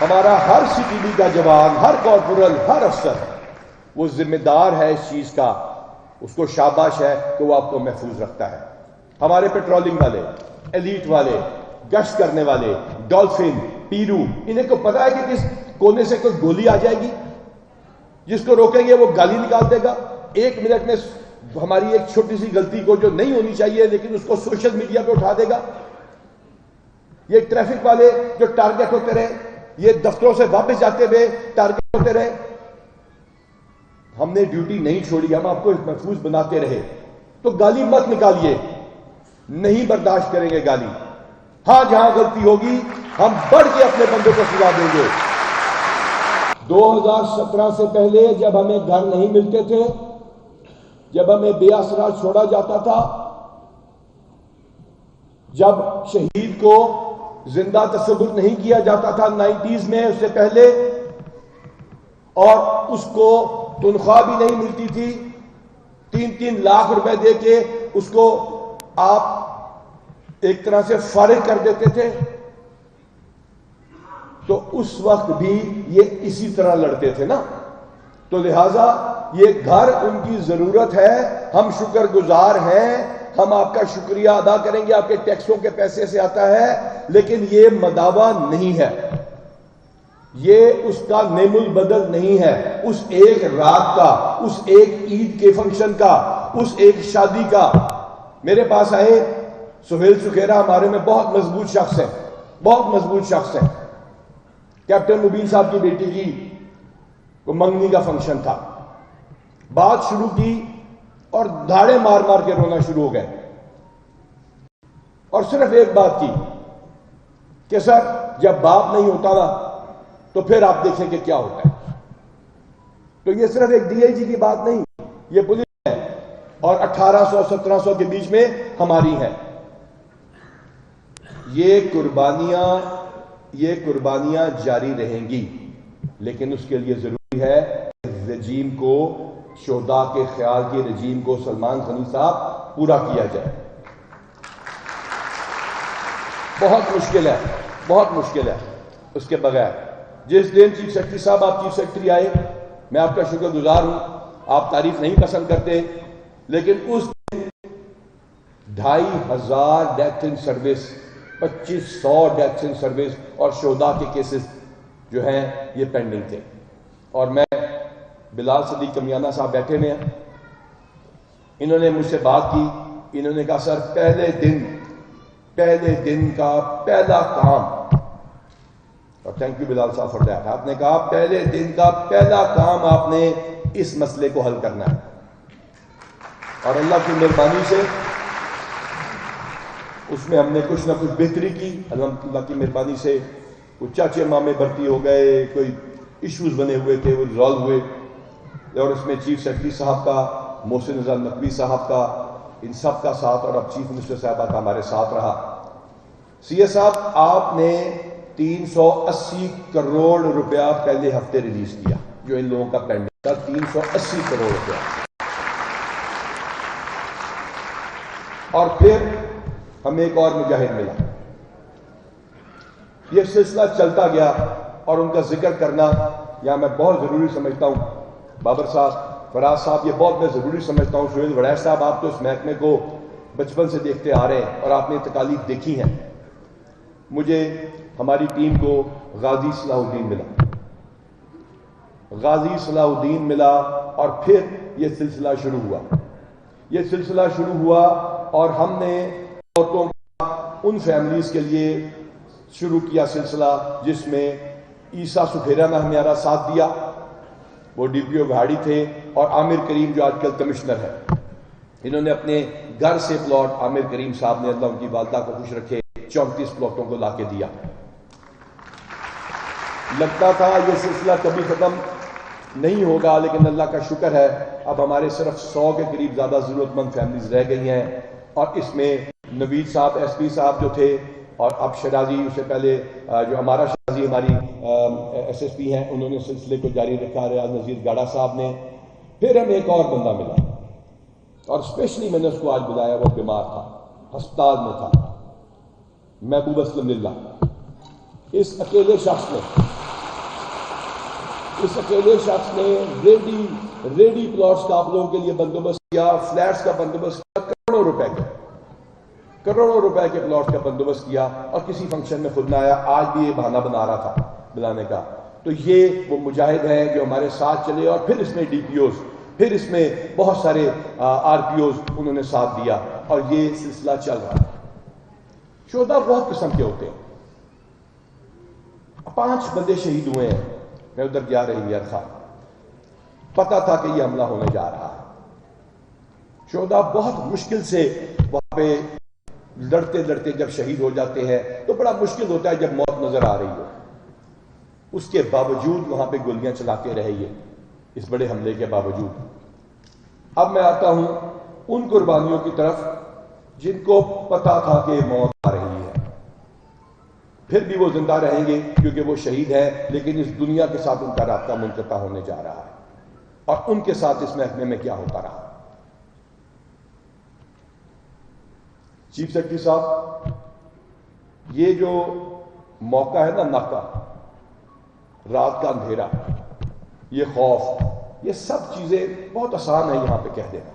ہمارا ہر C T V کا جوان، ہر کارپورل، ہر افسر وہ ذمہ دار ہے اس چیز کا، اس کو شاباش ہے کہ وہ آپ کو محفوظ رکھتا ہے۔ ہمارے پیٹرولنگ والے، ایلیٹ والے، گشت کرنے والے، ڈولفن، پیرو، انہیں کو پتا ہے کہ کس کونے سے کوئی گولی آ جائے گی، جس کو روکیں گے وہ گالی نکال دے گا، 1 منٹ میں ہماری ایک چھوٹی سی غلطی کو جو نہیں ہونی چاہیے لیکن اس کو سوشل میڈیا پہ اٹھا دے گا۔ یہ ٹریفک والے جو ٹارگٹ ہوتے رہے، یہ دفتروں سے واپس جاتے ہوئے ٹارگٹ ہوتے رہے، ہم نے ڈیوٹی نہیں چھوڑی، ہم آپ کو محفوظ بناتے رہے۔ تو گالی مت نکالیے، نہیں برداشت کریں گے گالی۔ ہاں جہاں غلطی ہوگی ہم بڑھ کے اپنے بندوں کو سزا دیں گے۔ 2017 سے پہلے جب ہمیں گھر نہیں ملتے تھے، جب ہمیں بے آسرا چھوڑا جاتا تھا، جب شہید کو زندہ تصور نہیں کیا جاتا تھا 90s میں، اس سے پہلے، اور اس کو تنخواہ بھی نہیں ملتی تھی، 3 لاکھ روپے دے کے اس کو آپ ایک طرح سے فارغ کر دیتے تھے، تو اس وقت بھی یہ اسی طرح لڑتے تھے نا۔ تو لہٰذا یہ گھر ان کی ضرورت ہے، ہم شکر گزار ہیں، ہم آپ کا شکریہ ادا کریں گے، آپ کے ٹیکسوں کے پیسے سے آتا ہے، لیکن یہ مداوع نہیں ہے، یہ اس کا نعم البدل نہیں ہے، اس ایک رات کا، اس ایک عید کے فنکشن کا، اس ایک شادی کا۔ میرے پاس آئے سہیل سکھیرا، ہمارے میں بہت مضبوط شخص ہیں، بہت مضبوط شخص ہیں۔ کیپٹن مبین صاحب کی بیٹی کی کو منگنی کا فنکشن تھا، بات شروع کی اور دھاڑے مار مار کے رونا شروع ہو گئے، اور صرف ایک بات کی کہ سر جب باپ نہیں ہوتا نا تو پھر آپ دیکھیں کہ کیا ہوتا ہے۔ تو یہ صرف ایک ڈی آئی جی کی بات نہیں، یہ پولیس ہے، اور 1800-1700 کے بیچ میں ہماری ہے۔ یہ قربانیاں جاری رہیں گی، لیکن اس کے لیے ضروری ہے رجیم کو، شہداء کے خیال کے رجیم کو سلمان غنی صاحب پورا کیا جائے۔ بہت مشکل ہے، بہت مشکل ہے اس کے بغیر۔ جس دن چیف سیکرٹری صاحب، آپ چیف سیکرٹری آئے، میں آپ کا شکر گزار ہوں، آپ تعریف نہیں پسند کرتے، لیکن اس دن 2500 death in service, 2500 death in service اور شہداء کے کیسز جو ہیں یہ پینڈنگ تھے۔ اور میں بلال صدیق کمیانہ صاحب بیٹھے ہوئے ہیں، انہوں نے مجھ سے بات کی، انہوں نے کہا سر پہلے دن کا پہلا کام، اور تھینک یو بلال صاحب فار دیٹ، آپ نے کہا پہلے دن کا پہلا کام آپ نے اس مسئلے کو حل کرنا ہے، اور اللہ کی مہربانی سے اس میں ہم نے کچھ نہ کچھ بہتری کی، اللہ کی مہربانی سے کچھ چاچے مامے بھرتی ہو گئے، کوئی ایشوز بنے ہوئے تھے وہ ریزالو ہوئے، اور اس میں چیف سیکرٹری صاحب کا، محسن رضا نقوی صاحب کا، ان سب کا ساتھ، اور اب چیف منسٹر صاحبہ کا ہمارے ساتھ رہا۔ سی اے صاحب آپ نے 380 کروڑ روپیہ پہلے ہفتے ریلیز کیا، جو ان لوگوں کا پینڈنگ تھا، 380 کروڑ روپیہ، اور پھر ہمیں ایک اور مجاہد ملا۔ یہ سلسلہ چلتا گیا، اور ان کا ذکر کرنا یہاں میں بہت ضروری سمجھتا ہوں، بابر صاحب، فراز صاحب، یہ بہت میں ضروری سمجھتا ہوں۔ سہیل وڑیچ صاحب، آپ تو اس محکمے کو بچپن سے دیکھتے آ رہے ہیں اور آپ نے تکالیف دیکھی ہیں۔ مجھے ہماری ٹیم کو غازی صلاح الدین ملا، غازی صلاح الدین ملا، اور پھر یہ سلسلہ شروع ہوا، اور ہم نے عورتوں کا ان فیملیز کے لیے شروع کیا سلسلہ، جس میں عیسیٰ سکھیرا نے ہمارا ساتھ دیا، وہ ڈی پی او گھاڑی تھے، اور عامر کریم جو آج کل کمشنر ہے، انہوں نے اپنے گھر سے پلاٹ، عامر کریم صاحب نے، اللہ ان کی والدہ کو خوش رکھے، 34 پلاٹوں کو لا کے دیا۔ لگتا تھا یہ سلسلہ کبھی ختم نہیں ہوگا، لیکن اللہ کا شکر ہے اب ہمارے صرف 100 کے قریب زیادہ ضرورت مند فیملیز رہ گئی ہیں، اور اس میں نوید صاحب ایس پی صاحب جو تھے، اور اب شرازی، اس سے پہلے جو ہمارا شرازی ہماری ایس ایس پی ہیں، انہوں نے سلسلے کو جاری رکھا، ریاض نذیر گاڑا صاحب نے۔ پھر ہمیں ایک اور بندہ ملا، اور اسپیشلی میں نے اس کو آج بلایا، وہ بیمار تھا، ہسپتال میں تھا، محبوب اسلم للہ۔ اس اکیلے شخص نے اس اکیلے شخص نے ریڈی پلاٹس کا آپ لوگوں کے لیے بندوبست کیا، فلیٹس کا بندوبست کیا، کروڑوں روپے کے پلاٹس کا بندوبست کیا، اور کسی فنکشن میں خود نہ آیا۔ آج بھی یہ بہانہ بنا رہا تھا بلانے کا۔ تو یہ وہ مجاہد ہیں جو ہمارے ساتھ چلے، اور پھر اس میں ڈی پی اوز، پھر اس میں بہت سارے آر پی اوز انہوں نے ساتھ دیا، اور یہ سلسلہ چل رہا ہے۔ شہداء بہت قسم کے ہوتے ہیں۔ 5 بندے شہید ہوئے ہیں، میں ادھر گیا رہی خان، پتا تھا کہ یہ حملہ ہونے جا رہا ہے۔ شہداء بہت مشکل سے وہاں پہ لڑتے لڑتے جب شہید ہو جاتے ہیں تو بڑا مشکل ہوتا ہے جب موت نظر آ رہی ہو، اس کے باوجود وہاں پہ گولیاں چلاتے رہے یہ، اس بڑے حملے کے باوجود۔ اب میں آتا ہوں ان قربانیوں کی طرف جن کو پتا تھا کہ موت آ رہی ہے، پھر بھی وہ زندہ رہیں گے کیونکہ وہ شہید ہیں، لیکن اس دنیا کے ساتھ ان کا رابطہ منقطع ہونے جا رہا ہے، اور ان کے ساتھ اس محکمے میں کیا ہوتا رہا۔ چیف سیکرٹری صاحب، یہ جو موقع ہے نا، ناکہ، رات کا اندھیرا، یہ خوف، یہ سب چیزیں بہت آسان ہے یہاں پہ کہہ دینا،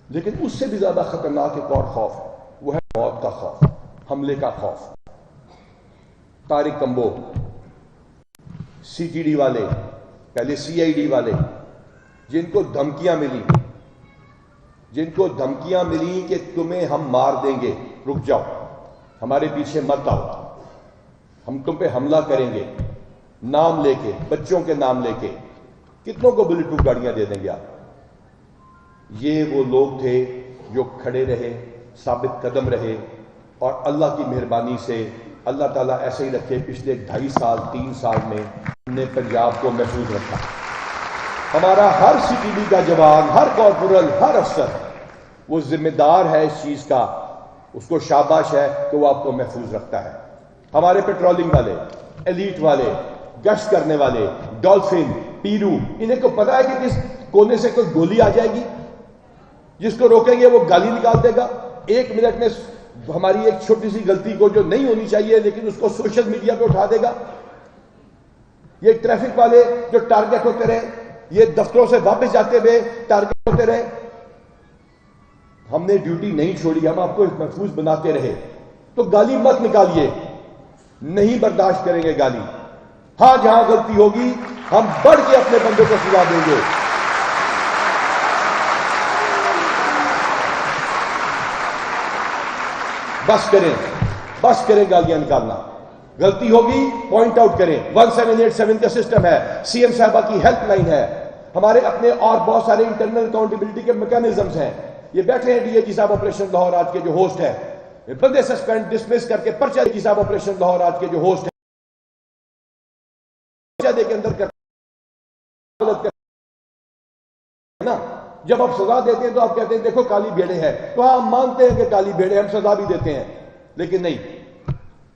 لیکن اس سے بھی زیادہ خطرناک ایک اور خوف ہے، وہ ہے موت کا خوف، حملے کا خوف۔ Tariq Kumbo, C T D والے، پہلے سی آئی ڈی والے، جن کو دھمکیاں ملی کہ تمہیں ہم مار دیں گے، رک جاؤ، ہمارے پیچھے مت آؤ، ہم تم پہ حملہ کریں گے، نام لے کے، بچوں کے نام لے کے، کتنوں کو بلٹ پروف گاڑیاں دے دیں گے آپ۔ یہ وہ لوگ تھے جو کھڑے رہے، ثابت قدم رہے، اور اللہ کی مہربانی سے اللہ تعالیٰ ایسے ہی رکھے، پچھلے 2.5 سال 3 سال میں ہم نے پنجاب کو محفوظ رکھا۔ ہمارا ہر سی ٹی ڈی کا جوان، ہر کارپورل، ہر افسر وہ ذمہ دار ہے اس چیز کا، اس کو شاباش ہے کہ وہ آپ کو محفوظ رکھتا ہے۔ ہمارے پیٹرولنگ والے، ایلیٹ والے، گشت کرنے والے، ڈولفن، پیرو، انہیں کو پتا ہے کہ کس کونے سے کوئی گولی آ جائے گی، جس کو روکیں گے وہ گالی نکال دے گا، 1 منٹ میں ہماری ایک چھوٹی سی غلطی کو جو نہیں ہونی چاہیے لیکن اس کو سوشل میڈیا پہ اٹھا دے گا۔ یہ ٹریفک والے جو ٹارگٹ ہوتے رہے، یہ دفتروں سے واپس جاتے ہوئے ٹارگٹ ہوتے رہے، ہم نے ڈیوٹی نہیں چھوڑی، ہم آپ کو محفوظ بناتے رہے۔ تو گالی مت نکالیے، نہیں برداشت کریں گے گالی۔ ہاں جہاں غلطی ہوگی ہم بڑھ کے اپنے بندوں کو سزا دیں گے۔ بس کریں گالیاں نکالنا، غلطی ہوگی پوائنٹ آؤٹ کریں۔ 1787 کا سسٹم ہے، سی ایم صاحبہ کی ہیلپ لائن ہے، ہمارے اپنے اور بہت سارے انٹرنل اکاؤنٹیبلٹی کے میکانزمز ہیں۔ یہ بیٹھے ہیں ڈی اے جی صاحب آپریشن لاہور آج کے جو ہوسٹ ہے، بندے سسپینڈ ڈسمس کر کے پرچہ جی صاحب آپریشن لاہور آج کے جو ہوسٹ ہے دے کے اندر نا، جب آپ سزا دیتے ہیں تو آپ کہتے ہیں دیکھو کالی بھیڑے ہیں، تو ہاں ہم مانتے ہیں کہ کالی بھیڑے، ہم سزا بھی دیتے ہیں، لیکن نہیں،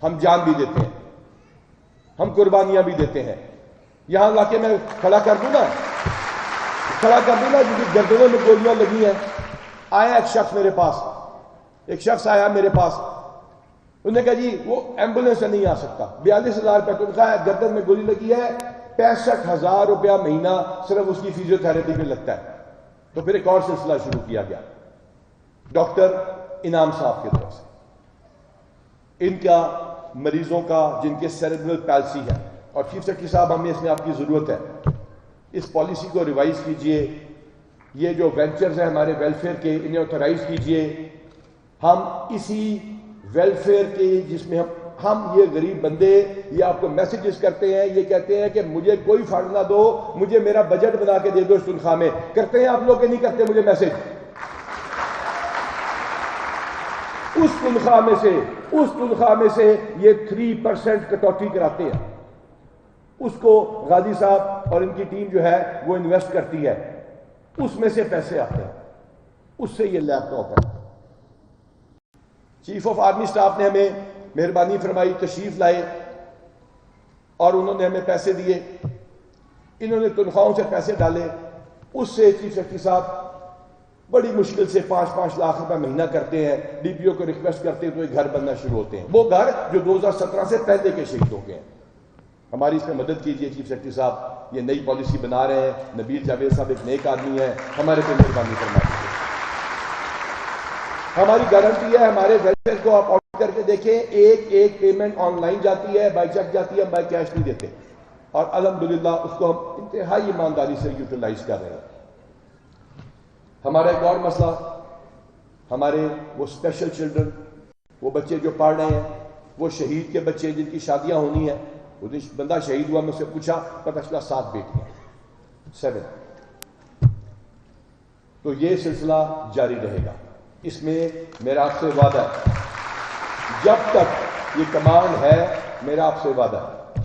ہم جان بھی دیتے ہیں، ہم قربانیاں بھی دیتے ہیں۔ یہاں لا کے میں کھڑا کر دوں نا جن گردنوں میں گولیاں لگی ہیں، آیا ایک شخص میرے پاس، انہوں نے کہا جی وہ ایمبولینس سے نہیں آ سکتا، 42,000 روپے تنخواہ ہے، گردن میں گولی لگی ہے، 65,000 روپیہ مہینہ صرف اس کی فیزیو تھراپی میں لگتا ہے۔ تو پھر ایک اور سلسلہ شروع کیا گیا ڈاکٹر انعام صاحب کی طرف سے، ان کا مریضوں کا جن کے سیریبرل پیلسی ہے، اور چیف سیکرٹری صاحب ہمیں اس میں آپ کی ضرورت ہے، اس پالیسی کو ریوائز کیجئے، یہ جو وینچرز ہیں ہمارے ویلفیئر کے، انہیں آتھرائز کیجئے۔ ہم اسی ویلفیئر کے جس میں ہم یہ غریب بندے یہ آپ کو میسیجز کرتے ہیں، یہ کہتے ہیں کہ مجھے کوئی فنڈ نہ دو، مجھے میرا بجٹ بنا کے دے دو اس تنخواہ میں، کرتے ہیں آپ لوگ کہ نہیں کرتے مجھے میسج؟ اس تنخواہ میں سے یہ 3% کٹوتی کراتے ہیں، اس کو غازی صاحب اور ان کی ٹیم جو ہے وہ انویسٹ کرتی ہے، اس میں سے پیسے آتے ہیں، اس سے یہ لیپ ٹاپ ہے۔ چیف آف آرمی سٹاف نے ہمیں مہربانی فرمائی، تشریف لائے اور انہوں نے ہمیں پیسے دیے، انہوں نے تنخواہوں سے پیسے ڈالے، اس سے چیف سیکرٹری صاحب بڑی مشکل سے 5-5 لاکھ روپے مہینہ کرتے ہیں، ڈی پی او کو ریکویسٹ کرتے ہیں تو یہ گھر بننا شروع ہوتے ہیں، وہ گھر جو 2017 سے پہلے کے شہید ہو گئے ہیں۔ ہماری اس میں مدد کیجیے چیف سیکرٹری صاحب، یہ نئی پالیسی بنا رہے ہیں، نبیل جاوید صاحب ایک نیک آدمی ہے، ہمارے پہ مہربانی فرما دیجیے۔ ہماری گارنٹی ہے، ہمارے ویلفیئر کو آپ آڈٹ کر کے دیکھیں، ایک پیمنٹ آن لائن جاتی ہے، بائی چیک جاتی ہے، ہم بائی کیش نہیں دیتے، اور الحمدللہ اس کو ہم انتہائی ایمانداری سے یوٹیلائز کر رہے ہیں۔ ہمارا ایک اور مسئلہ، ہمارے وہ اسپیشل چلڈرن، وہ بچے جو پڑھ رہے ہیں، وہ شہید کے بچے جن کی شادیاں ہونی ہیں، وہ بندہ شہید ہوا، میں سے پوچھا پتہ چلا 7 بیٹیاں، 7۔ تو یہ سلسلہ جاری رہے گا۔ اس میں میرا آپ سے وعدہ ہے، جب تک یہ کمانڈ ہے، میرا آپ سے وعدہ ہے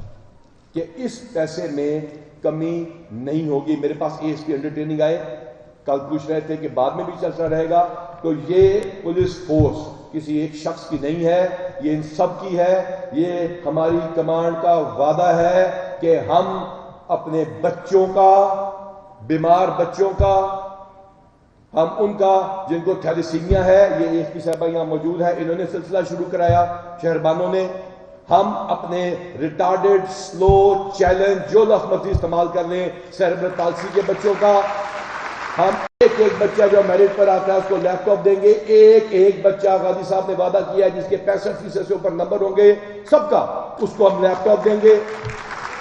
کہ اس پیسے میں کمی نہیں ہوگی۔ میرے پاس A S P under training آئے، کل پوچھ رہے تھے کہ بعد میں بھی چلتا رہے گا، تو یہ پولیس فورس کسی ایک شخص کی نہیں ہے، یہ ان سب کی ہے۔ یہ ہماری کمانڈ کا وعدہ ہے کہ ہم اپنے بچوں کا، بیمار بچوں کا، ہم ان کا جن کو تھیلیسیمیا ہے، یہ ایک کی صاحبہ یہاں موجود ہے، انہوں نے سلسلہ شروع کرایا شہربانوں نے، ہم اپنے ریٹارڈڈ، سلو، چیلنج، جو لفظ مرضی استعمال کر لیں، سیریبرل پالسی کے بچوں کا، ہم ایک بچہ جو میرٹ پر آتا ہے اس کو لیپ ٹاپ دیں گے۔ ایک بچہ غازی صاحب نے وعدہ کیا ہے جس کے 65% سے اوپر نمبر ہوں گے، سب کا اس کو ہم لیپ ٹاپ دیں گے۔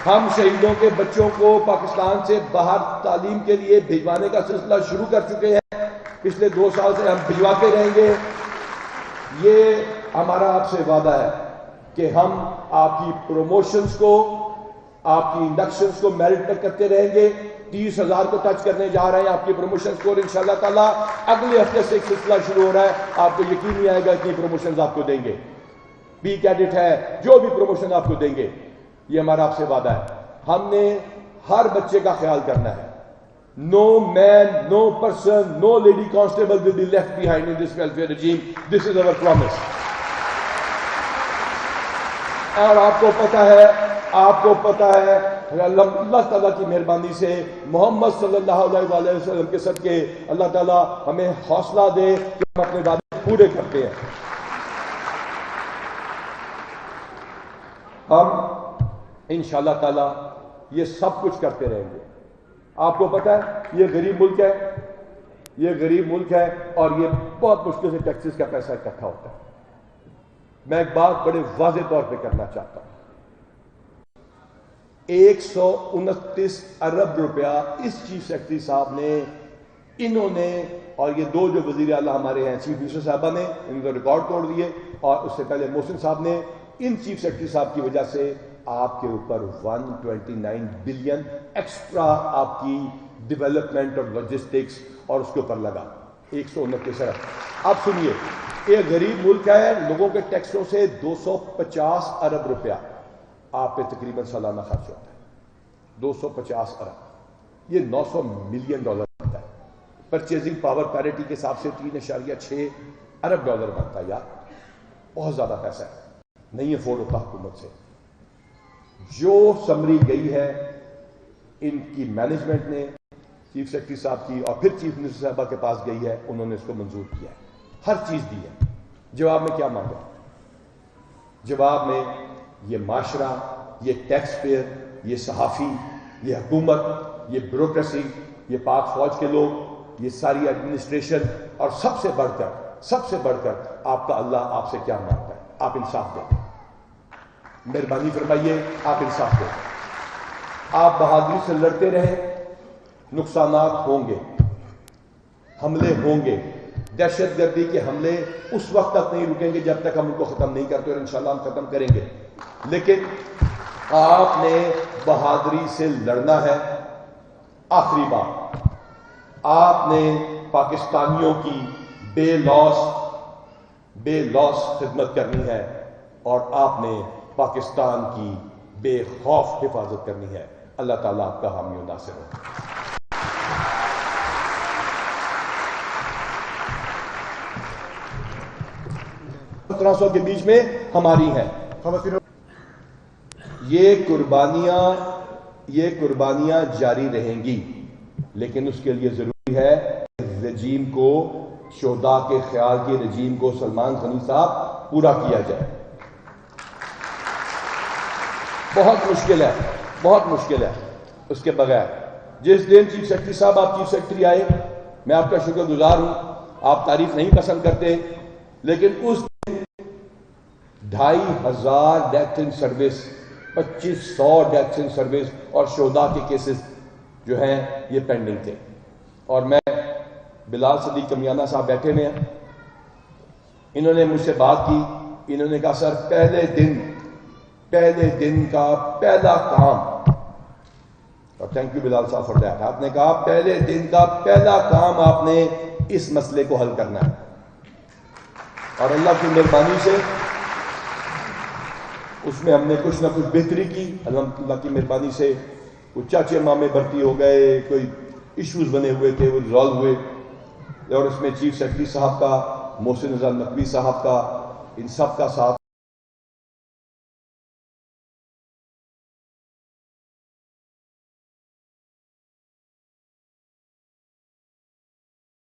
ہم شہیدوں کے بچوں کو پاکستان سے باہر تعلیم کے لیے بھیجوانے کا سلسلہ شروع کر چکے ہیں، پچھلے 2 سال سے ہم بھجواتے رہیں گے۔ یہ ہمارا آپ سے وعدہ ہے کہ ہم آپ کی پروموشنز کو، آپ کی انڈکشنز کو میرٹ پر کرتے رہیں گے۔ 30,000 کو ٹچ کرنے جا رہے ہیں آپ کی پروموشن سکور انشاءاللہ تعالی۔ اگلے ہفتے سے ایک سلسلہ شروع ہو رہا ہے، آپ کو یقین نہیں آئے گا اتنی پروموشنز آپ کو دیں گے۔ پی کیڈٹ ہے، جو بھی پروموشن آپ کو دیں گے، یہ ہمارا آپ سے وعدہ ہے۔ ہم نے ہر بچے کا خیال کرنا ہے۔ No man, no person, no lady constable will be left behind in this welfare regime. This is our promise. اور آپ کو پتہ ہے اللہ تعالیٰ کی مہربانی سے، محمد صلی اللہ علیہ وسلم کے صدقے اللہ تعالیٰ ہمیں حوصلہ دے کہ ہم اپنے وعدے پورے کرتے ہیں۔ ہم انشاءاللہ تعالیٰ یہ سب کچھ کرتے رہیں گے۔ آپ کو پتہ ہے یہ غریب ملک ہے اور یہ بہت مشکل سے ٹیکسز کا پیسہ اکٹھا ہوتا ہے۔ میں ایک بات بڑے واضح طور پہ کرنا چاہتا ہوں، 129 ارب روپیہ اس چیف سیکرٹری صاحب نے، انہوں نے، اور یہ 2 جو وزیر اعلیٰ ہمارے ہیں، چیف منسٹر صاحبہ نے، ان کو ریکارڈ توڑ دیے، اور اس سے پہلے محسن صاحب نے، ان چیف سیکرٹری صاحب کی وجہ سے آپ کے اوپر 129 بلین ایکسٹرا آپ کی ڈیولپمنٹ اور لاجسٹکس اور اس کے اوپر لگا 129 ارب۔ اب سنیے، یہ غریب ملک ہے، لوگوں کے ٹیکسوں سے 250 ارب روپیہ آپ پہ تقریباً سالانہ خرچ ہوتا ہے، 250 ارب، یہ 900 ملین ڈالر بنتا ہے۔ پرچیزنگ پاور پیرٹی کے حساب سے 3.6 ارب ڈالر بنتا ہے۔ یار بہت زیادہ پیسہ ہے، نہیں افورڈ ہوتا حکومت سے۔ جو سمری گئی ہے ان کی مینجمنٹ نے، چیف سیکرٹری صاحب کی، اور پھر چیف منسٹر صاحبہ کے پاس گئی ہے، انہوں نے اس کو منظور کیا ہے، ہر چیز دی ہے۔ جواب میں کیا مانگا؟ جواب میں یہ معاشرہ، یہ ٹیکس پیئر، یہ صحافی، یہ حکومت، یہ بیوروکریسی، یہ پاک فوج کے لوگ، یہ ساری ایڈمنسٹریشن، اور سب سے بڑھ کر آپ کا اللہ آپ سے کیا مانگتا ہے؟ آپ انصاف دیں، مہربانی فرمائیے، آپ انصاف دیں۔ آپ بہادری سے لڑتے رہیں، نقصانات ہوں گے، حملے ہوں گے، دہشت گردی کے حملے اس وقت تک نہیں رکیں گے جب تک ہم ان کو ختم نہیں کرتے، اور انشاءاللہ ہم ختم کریں گے، لیکن آپ نے بہادری سے لڑنا ہے۔ آخری بات، آپ نے پاکستانیوں کی بے لوث خدمت کرنی ہے، اور آپ نے پاکستان کی بے خوف حفاظت کرنی ہے۔ اللہ تعالیٰ آپ کا حامی و ناصر ہو۔ 1700 کے بیچ میں ہماری ہیں یہ قربانیاں جاری رہیں گی، لیکن اس کے لیے ضروری ہے رجیم کو، شہداء کے خیال کے رجیم کو، سلمان غنی صاحب، پورا کیا جائے۔ بہت مشکل ہے، بہت مشکل ہے اس کے بغیر۔ جس دن چیف سیکرٹری صاحب آپ چیف سیکرٹری آئے، میں آپ کا شکر گزار ہوں، آپ تعریف نہیں پسند کرتے، لیکن اس 2500 death in service, 2500 death in service اور شہداء کے کیسز جو ہیں یہ پینڈنگ تھے۔ اور میں بلال صدیق کمیانہ صاحب بیٹھے ہوئے ہیں، انہوں نے مجھ سے بات کی، انہوں نے کہا سر پہلے دن کا پہلا کام، اور تھینک یو بلال صاحب فار دیٹ، آپ نے کہا پہلے دن کا پہلا کام آپ نے اس مسئلے کو حل کرنا ہے، اور اللہ کی مہربانی سے اس میں ہم نے کچھ نہ کچھ بہتری کی، اللہ کی مہربانی سے کچھ چاچے مامے بھرتی ہو گئے، کوئی ایشوز بنے ہوئے تھے وہ ریزالو ہوئے، اور اس میں چیف سیکرٹری صاحب کا، محسن رضا نقوی صاحب کا، ان سب کا ساتھ